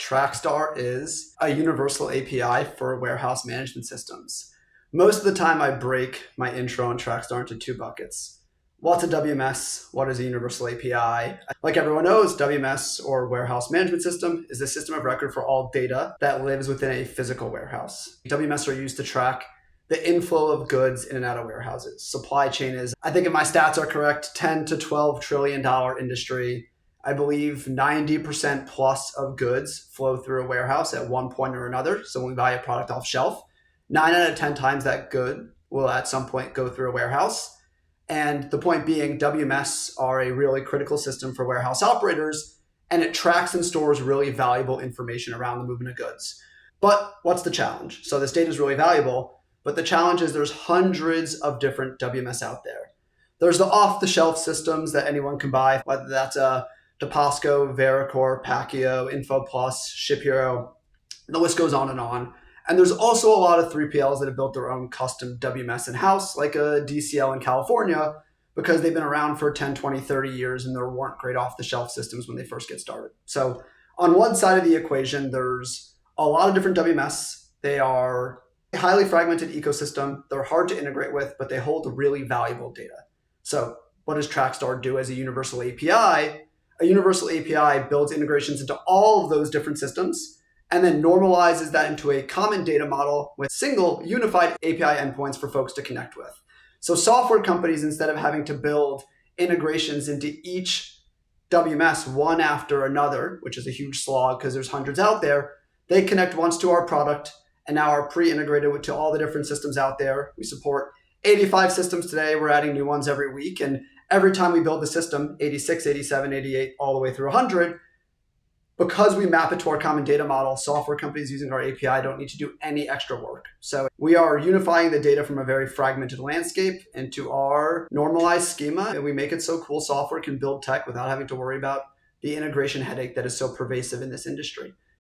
Trackstar is a universal API for warehouse management systems. Most of the time, I break my intro on Trackstar into two buckets. What's a WMS? What is a universal API? Like everyone knows, WMS or warehouse management system is a system of record for all data that lives within a physical warehouse. WMS are used to track the inflow of goods in and out of warehouses. Supply chain is, I think if my stats are correct, $10 to $12 trillion industry. I believe 90% plus of goods flow through a warehouse at one point or another. So when we buy a product off shelf, 9 out of 10 times that good will at some point go through a warehouse. And the point being, WMS are a really critical system for warehouse operators, and it tracks and stores really valuable information around the movement of goods. But what's the challenge? So this data is really valuable, but the challenge is there's hundreds of different WMS out there. There's the off-the-shelf systems that anyone can buy, whether that's a Deposco, Veracor, Paccio, InfoPlus, ShipHero, the list goes on and on. And there's also a lot of 3PLs that have built their own custom WMS in-house, like a DCL in California, because they've been around for 10, 20, 30 years and there weren't great off-the-shelf systems when they first get started. So on one side of the equation, there's a lot of different WMS. They are a highly fragmented ecosystem. They're hard to integrate with, but they hold really valuable data. So what does Trackstar do as a universal API? A universal API builds integrations into all of those different systems and then normalizes that into a common data model with single unified API endpoints for folks to connect with. So software companies, instead of having to build integrations into each WMS one after another, which is a huge slog because there's hundreds out there, they connect once to our product and now are pre-integrated to all the different systems out there. We support 85 systems today. We're adding new ones every week. And every time we build the system, 86, 87, 88, all the way through 100, because we map it to our common data model, software companies using our API don't need to do any extra work. So we are unifying the data from a very fragmented landscape into our normalized schema, and we make it so cool software can build tech without having to worry about the integration headache that is so pervasive in this industry.